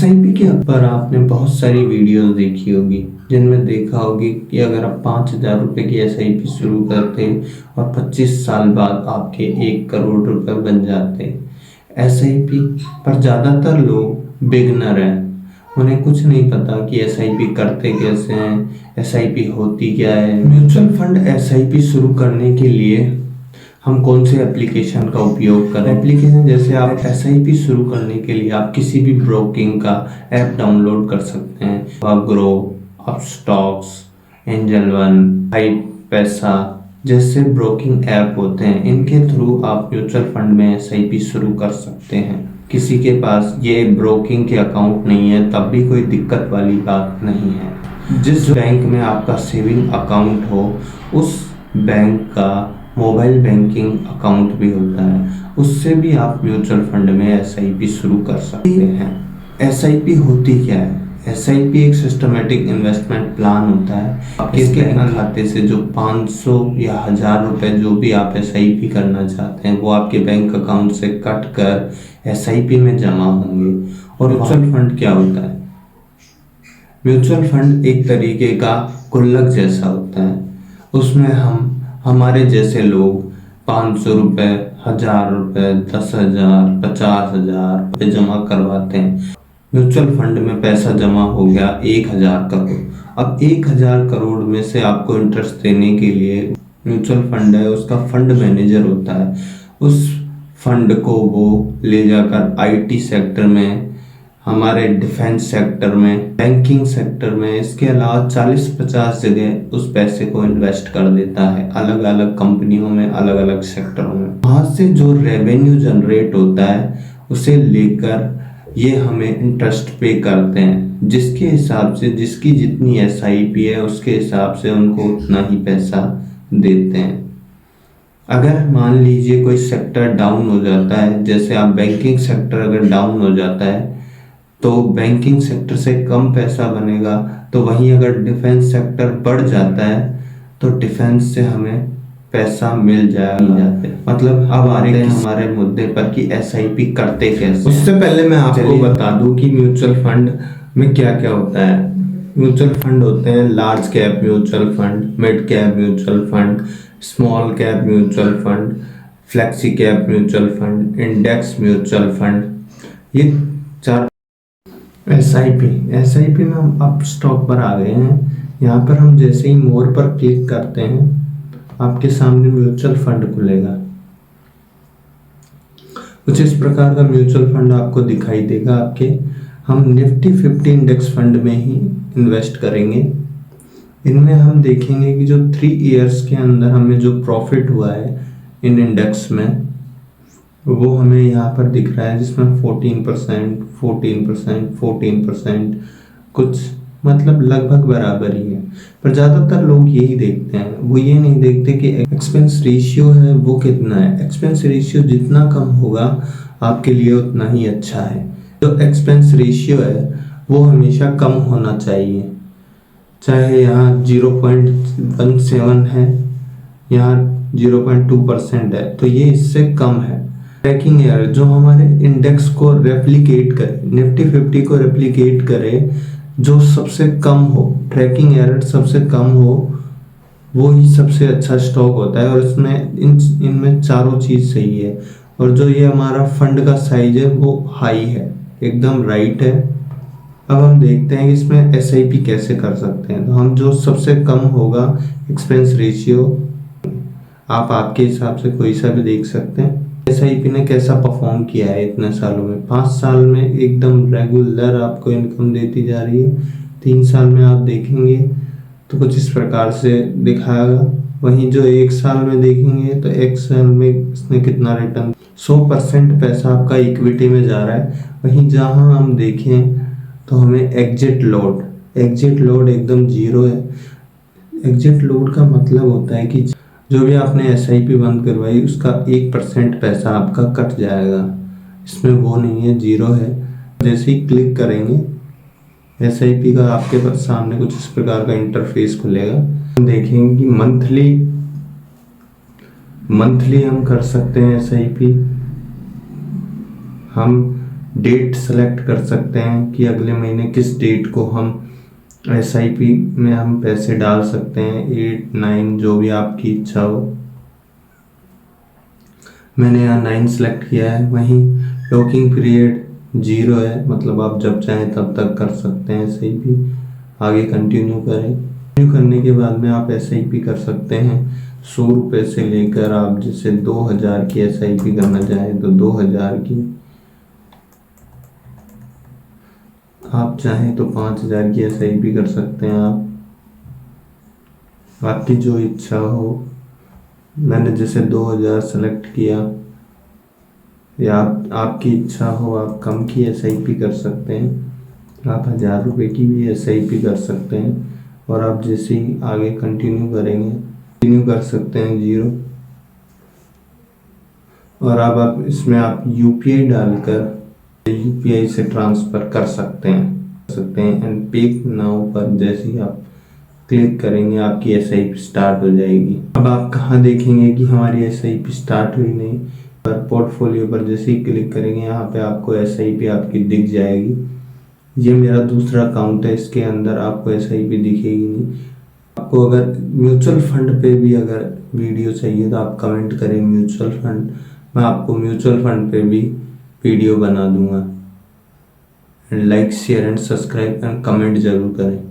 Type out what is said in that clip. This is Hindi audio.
एसआईपी के ऊपर आपने बहुत सारी वीडियोस देखी होगी जिनमें देखा होगी कि अगर आप 5,000 रुपये की एसआईपी शुरू करते और 25 साल बाद आपके 1 करोड़ रुपए बन जाते। एसआईपी पर ज़्यादातर लोग बिगनर हैं, उन्हें कुछ नहीं पता कि एसआईपी करते कैसे हैं, एसआईपी होती क्या है। म्यूचुअल फंड एसआईपी शुरू करने के लिए हम कौन से एप्लीकेशन का उपयोग करें। एप्लीकेशन जैसे आप एसआईपी शुरू करने के लिए आप किसी भी ब्रोकिंग का ऐप डाउनलोड कर सकते हैं। आप grow, Upstox, angel one, hype पैसा जैसे ब्रोकिंग ऐप होते हैं, इनके थ्रू आप म्यूचुअल फंड में एसआईपी शुरू कर सकते हैं। किसी के पास ये ब्रोकिंग के अकाउंट नहीं है तब भी कोई दिक्कत वाली बात नहीं है। जिस बैंक में आपका सेविंग अकाउंट हो उस बैंक का मोबाइल बैंकिंग अकाउंट भी होता है, उससे भी आप म्यूचुअल फंड में एसआईपी शुरू कर सकते हैं। एसआईपी होती क्या है? एसआईपी एक सिस्टमेटिक इन्वेस्टमेंट प्लान होता है। आपके बैंक खाते से जो 500 या 1,000 रुपए जो भी आप एसआईपी करना चाहते हैं वो आपके बैंक अकाउंट से कट कर एसआईपी में जमा होंगे। और म्यूचुअल फंड क्या होता है? म्यूचुअल फंड एक तरीके का गुल्लक जैसा होता है, उसमें हमारे जैसे लोग 500 रुपये, 1,000 रुपये, 10,000, 50,000 रुपये जमा करवाते हैं। म्यूचुअल फंड में पैसा जमा हो गया 1,000 करोड़। अब 1,000 करोड़ में से आपको इंटरेस्ट देने के लिए म्यूचुअल फंड है, उसका फंड मैनेजर होता है। उस फंड को वो ले जाकर आईटी सेक्टर में, हमारे डिफेंस सेक्टर में, बैंकिंग सेक्टर में, इसके अलावा 40-50 जगह उस पैसे को इन्वेस्ट कर देता है, अलग अलग कंपनियों में, अलग अलग सेक्टरों में। वहाँ से जो रेवेन्यू जनरेट होता है उसे लेकर ये हमें इंटरेस्ट पे करते हैं, जिसके हिसाब से जिसकी जितनी एसआईपी है उसके हिसाब से उनको उतना ही पैसा देते हैं। अगर मान लीजिए कोई सेक्टर डाउन हो जाता है, जैसे आप बैंकिंग सेक्टर अगर डाउन हो जाता है तो बैंकिंग सेक्टर से कम पैसा बनेगा, तो वहीं अगर डिफेंस सेक्टर बढ़ जाता है तो डिफेंस से हमें पैसा मिल जाते। मतलब अब आ रहे हैं हमारे मुद्दे पर कि एसआईपी करते कैसे। उससे पहले मैं आपको बता दूं कि म्यूचुअल फंड में क्या क्या होता है। म्यूचुअल फंड होते हैं large cap mutual fund, mid cap mutual fund, small cap mutual fund, flexi cap mutual fund, index mutual fund. ये 4 एसआईपी में हम अब स्टॉक पर आ गए हैं। यहाँ पर हम जैसे ही मोर पर क्लिक करते हैं आपके सामने म्यूचुअल फंड खुलेगा। कुछ इस प्रकार का म्यूचुअल फंड आपको दिखाई देगा आपके। हम निफ्टी 50 इंडेक्स फंड में ही इन्वेस्ट करेंगे। इनमें हम देखेंगे कि जो 3 इयर्स के अंदर हमें जो प्रॉफिट हुआ है इन इंडेक्स में वो हमें यहाँ पर दिख रहा है, जिसमें 14% कुछ मतलब लगभग बराबर ही है। पर ज़्यादातर लोग यही देखते हैं, वो ये नहीं देखते कि एक्सपेंस रेशियो है वो कितना है। एक्सपेंस रेशियो जितना कम होगा आपके लिए उतना ही अच्छा है। जो एक्सपेंस रेशियो है वो हमेशा कम होना चाहिए, चाहे यहाँ 0.17 है, यहाँ 0.2% है, तो ये इससे कम है। ट्रैकिंग एरर जो हमारे इंडेक्स को रेप्लिकेट करे, निफ्टी 50 को रेप्लिकेट करे, जो सबसे कम हो, ट्रैकिंग एरर सबसे कम हो, वो ही सबसे अच्छा स्टॉक होता है। और इसमें इनमें चारों चीज़ सही है। और जो ये हमारा फंड का साइज है वो हाई है, एकदम राइट है। अब हम देखते हैं कि इसमें एसआईपी कैसे कर सकते हैं। तो हम जो सबसे कम होगा एक्सपेंस रेशियो, आप आपके हिसाब से कोई सा भी देख सकते हैं। एसआईपी ने कैसा परफॉर्म किया है इतने सालों में। 5 साल में एकदम रेगुलर आपको इनकम देती जा रही है। 3 साल में आप देखेंगे तो कुछ इस प्रकार से दिखाएगा। वहीं जो 1 साल में देखेंगे तो 1 साल में इसने कितना रिटर्न, 100% पैसा आपका इक्विटी में जा रहा है। वहीं जहां हम देखें तो हमें एग्जिट लोड एकदम 0 है। एग्जिट लोड का मतलब होता है कि जो भी आपने एसआईपी बंद करवाई उसका 1% पैसा आपका कट जाएगा। इसमें वो नहीं है, 0 है। जैसे ही क्लिक करेंगे एसआईपी का आपके पास सामने कुछ इस प्रकार का इंटरफेस खुलेगा। हम देखेंगे कि मंथली हम कर सकते हैं एसआईपी। हम डेट सेलेक्ट कर सकते हैं कि अगले महीने किस डेट को हम SIP में हम पैसे डाल सकते हैं, 8, 9 जो भी आपकी इच्छा हो। मैंने यहाँ 9 सेलेक्ट किया है। वहीं लॉकिंग पीरियड 0 है, मतलब आप जब चाहें तब तक कर सकते हैं SIP। आगे कंटिन्यू करें। कंटिन्यू करने के बाद में आप SIP कर सकते हैं 100 रुपये से लेकर, आप जैसे 2000 की SIP करना चाहें तो 2000 की, आप चाहें तो 5000 की SIP कर सकते हैं आप, आपकी जो इच्छा हो। मैंने जैसे 2000 सेलेक्ट किया, या आपकी इच्छा हो आप कम की SIP कर सकते हैं, आप 1000 रुपये की भी SIP कर सकते हैं। और आप जैसे ही आगे कंटिन्यू करेंगे, कंटिन्यू कर सकते हैं 0। और अब आप इसमें आप UPI डालकर UPI से ट्रांसफ़र कर सकते हैं एंड पे नाउ पर जैसे ही आप क्लिक करेंगे आपकी SIP स्टार्ट हो जाएगी। अब आप कहाँ देखेंगे कि हमारी SIP स्टार्ट हुई नहीं, पर पोर्टफोलियो पर जैसे ही क्लिक करेंगे यहाँ पे आपको SIP आपकी दिख जाएगी। ये मेरा दूसरा अकाउंट है, इसके अंदर आपको SIP दिखेगी नहीं। आपको अगर म्यूचुअल फंड पे भी अगर वीडियो चाहिए तो आप कमेंट करें म्यूचुअल फंड, मैं आपको म्यूचुअल फंड पे भी वीडियो बना दूंगा। Like, share and subscribe and comment जरूर करें।